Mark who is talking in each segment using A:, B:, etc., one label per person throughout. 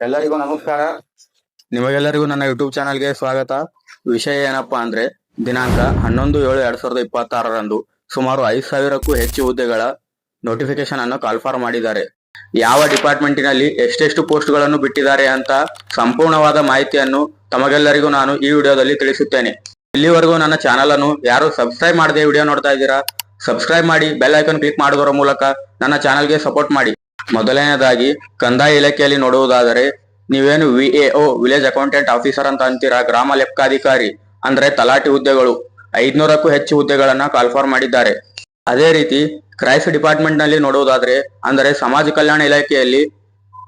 A: ಎಲ್ಲರಿಗೂ ನಮಸ್ಕಾರ. ನಿಮಗೆಲ್ಲರಿಗೂ ನನ್ನ ಯೂಟ್ಯೂಬ್ ಚಾನಲ್ಗೆ ಸ್ವಾಗತ. ವಿಷಯ ಏನಪ್ಪಾ ಅಂದ್ರೆ, ದಿನಾಂಕ 11/7/2026ರಂದು ಸುಮಾರು 5,000ಕ್ಕೂ ಹೆಚ್ಚು ಹುದ್ದೆಗಳ ನೋಟಿಫಿಕೇಶನ್ ಅನ್ನು ಕಾಲ್ಫಾರ್ ಮಾಡಿದ್ದಾರೆ. ಯಾವ ಡಿಪಾರ್ಟ್ಮೆಂಟಿನಲ್ಲಿ ಎಷ್ಟೆಷ್ಟು ಪೋಸ್ಟ್ಗಳನ್ನು ಬಿಟ್ಟಿದ್ದಾರೆ ಅಂತ ಸಂಪೂರ್ಣವಾದ ಮಾಹಿತಿಯನ್ನು ತಮಗೆಲ್ಲರಿಗೂ ನಾನು ಈ ವಿಡಿಯೋದಲ್ಲಿ ತಿಳಿಸುತ್ತೇನೆ. ಇಲ್ಲಿವರೆಗೂ ನನ್ನ ಚಾನಲ್ ಅನ್ನು ಯಾರು ಸಬ್ಸ್ಕ್ರೈಬ್ ಮಾಡದೆ ವಿಡಿಯೋ ನೋಡ್ತಾ ಇದ್ದೀರಾ, ಸಬ್ಸ್ಕ್ರೈಬ್ ಮಾಡಿ, ಬೆಲ್ ಐಕಾನ್ ಕ್ಲಿಕ್ ಮಾಡುವುದರ ಮೂಲಕ ನನ್ನ ಚಾನಲ್ಗೆ ಸಪೋರ್ಟ್ ಮಾಡಿ. ಮೊದಲನೇದಾಗಿ ಕಂದಾಯ ಇಲಾಖೆಯಲ್ಲಿ ನೋಡುವುದಾದರೆ, ನೀವೇನು VAO ವಿಲೇಜ್ ಅಕೌಂಟೆಂಟ್ ಆಫೀಸರ್ ಅಂತ ಅಂತೀರಾ, ಗ್ರಾಮ ಲೆಕ್ಕಾಧಿಕಾರಿ ಅಂದ್ರೆ ತಲಾಟಿ ಹುದ್ದೆಗಳು 500ಕ್ಕೂ ಹೆಚ್ಚು ಹುದ್ದೆಗಳನ್ನ ಕಾಲ್ಫಾರ್ ಮಾಡಿದ್ದಾರೆ. ಅದೇ ರೀತಿ ಕ್ರೈಸ್ ಡಿಪಾರ್ಟ್ಮೆಂಟ್ ನಲ್ಲಿ ನೋಡುವುದಾದ್ರೆ, ಅಂದ್ರೆ ಸಮಾಜ ಕಲ್ಯಾಣ ಇಲಾಖೆಯಲ್ಲಿ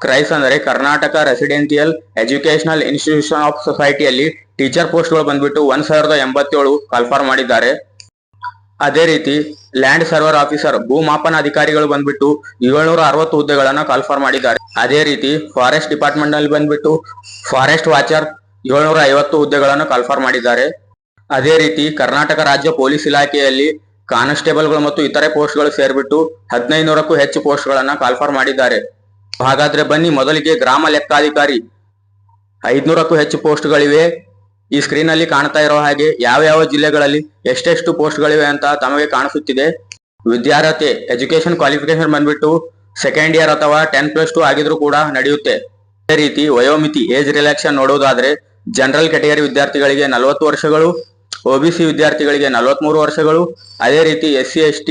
A: ಕ್ರೈಸ್ ಅಂದರೆ Karnataka residential educational institution of ಸೊಸೈಟಿಯಲ್ಲಿ ಟೀಚರ್ ಪೋಸ್ಟ್ಗಳು ಬಂದ್ಬಿಟ್ಟು 1087 ಕಾಲ್ಫಾರ್ ಮಾಡಿದ್ದಾರೆ. ಅದೇ ರೀತಿ ಲ್ಯಾಂಡ್ ಸರ್ವರ್ ಆಫೀಸರ್ ಭೂಮಾಪನ ಅಧಿಕಾರಿಗಳು ಬಂದ್ಬಿಟ್ಟು 760 ಹುದ್ದೆಗಳನ್ನ ಕಾಲ್ಫಾರ್ ಮಾಡಿದ್ದಾರೆ. ಅದೇ ರೀತಿ ಫಾರೆಸ್ಟ್ ಡಿಪಾರ್ಟ್ಮೆಂಟ್ ನಲ್ಲಿ ಬಂದ್ಬಿಟ್ಟು ಫಾರೆಸ್ಟ್ ವಾಚರ್ 750 ಹುದ್ದೆಗಳನ್ನು ಕಾಲ್ಫಾರ್ ಮಾಡಿದ್ದಾರೆ. ಅದೇ ರೀತಿ ಕರ್ನಾಟಕ ರಾಜ್ಯ ಪೊಲೀಸ್ ಇಲಾಖೆಯಲ್ಲಿ ಕಾನ್ಸ್ಟೇಬಲ್ಗಳು ಮತ್ತು ಇತರೆ ಪೋಸ್ಟ್ಗಳು ಸೇರ್ಬಿಟ್ಟು 1500ಕ್ಕೂ ಹೆಚ್ಚು ಪೋಸ್ಟ್ಗಳನ್ನ ಕಾಲ್ಫಾರ್ ಮಾಡಿದ್ದಾರೆ. ಹಾಗಾದ್ರೆ ಬನ್ನಿ, ಮೊದಲಿಗೆ ಗ್ರಾಮ ಲೆಕ್ಕಾಧಿಕಾರಿ 500ಕ್ಕೂ ಹೆಚ್ಚು ಪೋಸ್ಟ್ಗಳಿವೆ. ಈ ಸ್ಕ್ರೀನ್ ಅಲ್ಲಿ ಕಾಣ್ತಾ ಇರೋ ಹಾಗೆ ಯಾವ ಜಿಲ್ಲೆಗಳಲ್ಲಿ ಎಷ್ಟೆಷ್ಟು ಪೋಸ್ಟ್ಗಳಿವೆ ಅಂತ ತಮಗೆ ಕಾಣಿಸುತ್ತಿದೆ. ವಿದ್ಯಾರ್ಹತೆ ಎಜುಕೇಶನ್ ಕ್ವಾಲಿಫಿಕೇಶನ್ ಬಂದ್ಬಿಟ್ಟು ಸೆಕೆಂಡ್ ಇಯರ್ ಅಥವಾ 10+2 ಆಗಿದ್ರು ಕೂಡ ನಡೆಯುತ್ತೆ. ಅದೇ ರೀತಿ ವಯೋಮಿತಿ ಏಜ್ ರಿಲ್ಯಾಕ್ಸೇಷನ್ ನೋಡುವುದಾದ್ರೆ, ಜನರಲ್ ಕ್ಯಾಟಗರಿ ವಿದ್ಯಾರ್ಥಿಗಳಿಗೆ 40 ವರ್ಷಗಳು, OBC ವಿದ್ಯಾರ್ಥಿಗಳಿಗೆ 43 ವರ್ಷಗಳು, ಅದೇ ರೀತಿ SC/ST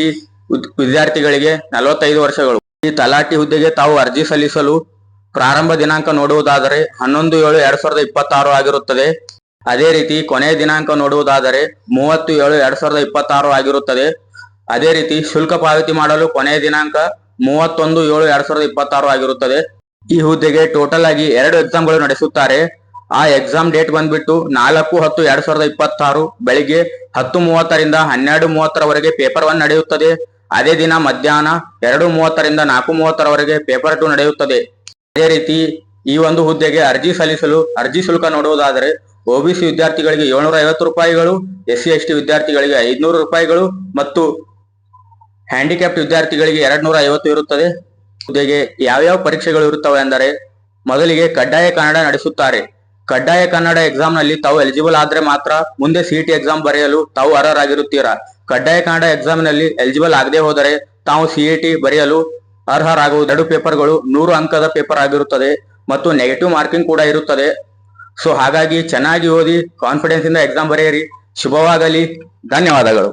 A: ವಿದ್ಯಾರ್ಥಿಗಳಿಗೆ 45 ವರ್ಷಗಳು. ಈ ತಲಾಟಿ ಹುದ್ದೆಗೆ ತಾವು ಅರ್ಜಿ ಸಲ್ಲಿಸಲು ಪ್ರಾರಂಭ ದಿನಾಂಕ ನೋಡುವುದಾದರೆ 11/7/2026 ಆಗಿರುತ್ತದೆ. ಅದೇ ರೀತಿ ಕೊನೆಯ ದಿನಾಂಕ ನೋಡುವುದಾದರೆ 30/7/2026 ಆಗಿರುತ್ತದೆ. ಅದೇ ರೀತಿ ಶುಲ್ಕ ಪಾವತಿ ಮಾಡಲು ಕೊನೆಯ ದಿನಾಂಕ 31/7/2026 ಆಗಿರುತ್ತದೆ. ಈ ಹುದ್ದೆಗೆ ಟೋಟಲ್ ಆಗಿ 2 ಎಕ್ಸಾಮ್ಗಳು ನಡೆಸುತ್ತಾರೆ. ಆ ಎಕ್ಸಾಮ್ ಡೇಟ್ ಬಂದ್ಬಿಟ್ಟು 4/10/2026 ಬೆಳಿಗ್ಗೆ 10:30ರಿಂದ 12:30ರವರೆಗೆ ಪೇಪರ್ 1 ನಡೆಯುತ್ತದೆ. ಅದೇ ದಿನ ಮಧ್ಯಾಹ್ನ 2:30ರಿಂದ 4:30ರವರೆಗೆ ಪೇಪರ್ 2 ನಡೆಯುತ್ತದೆ. ಅದೇ ರೀತಿ ಈ ಒಂದು ಹುದ್ದೆಗೆ ಅರ್ಜಿ ಸಲ್ಲಿಸಲು ಅರ್ಜಿ ಶುಲ್ಕ ನೋಡುವುದಾದರೆ, OBC ವಿದ್ಯಾರ್ಥಿಗಳಿಗೆ 750 ರೂಪಾಯಿಗಳು, SC/ST ವಿದ್ಯಾರ್ಥಿಗಳಿಗೆ 500 ರೂಪಾಯಿಗಳು ಮತ್ತು ಹ್ಯಾಂಡಿಕ್ಯಾಪ್ಟ್ ವಿದ್ಯಾರ್ಥಿಗಳಿಗೆ 250 ಇರುತ್ತದೆ. ಹುದ್ದೆಗೆ ಯಾವ್ಯಾವ ಪರೀಕ್ಷೆಗಳು ಇರುತ್ತವೆ ಅಂದರೆ, ಮೊದಲಿಗೆ ಕಡ್ಡಾಯ ಕನ್ನಡ ನಡೆಸುತ್ತಾರೆ. ಕಡ್ಡಾಯ ಕನ್ನಡ ಎಕ್ಸಾಮ್ ನಲ್ಲಿ ತಾವು ಎಲಿಜಿಬಲ್ ಆದ್ರೆ ಮಾತ್ರ ಮುಂದೆ CET ಎಕ್ಸಾಮ್ ಬರೆಯಲು ತಾವು ಅರ್ಹರಾಗಿರುತ್ತೀರಾ. ಕಡ್ಡಾಯ ಕನ್ನಡ ಎಕ್ಸಾಮ್ ನಲ್ಲಿ ಎಲಿಜಿಬಲ್ ಆಗದೆ ಹೋದರೆ ತಾವು CET ಬರೆಯಲು ಅರ್ಹರಾಗುವುದು. 2 ಪೇಪರ್ಗಳು 100 ಅಂಕದ ಪೇಪರ್ ಆಗಿರುತ್ತದೆ ಮತ್ತು ನೆಗೆಟಿವ್ ಮಾರ್ಕಿಂಗ್ ಕೂಡ ಇರುತ್ತದೆ. ಸೊ ಹಾಗಾಗಿ ಚೆನ್ನಾಗಿ ಓದಿ ಕಾನ್ಫಿಡೆನ್ಸ್ ಇಂದ ಎಕ್ಸಾಮ್ ಬರೆಯಿರಿ. ಶುಭವಾಗಲಿ. ಧನ್ಯವಾದಗಳು.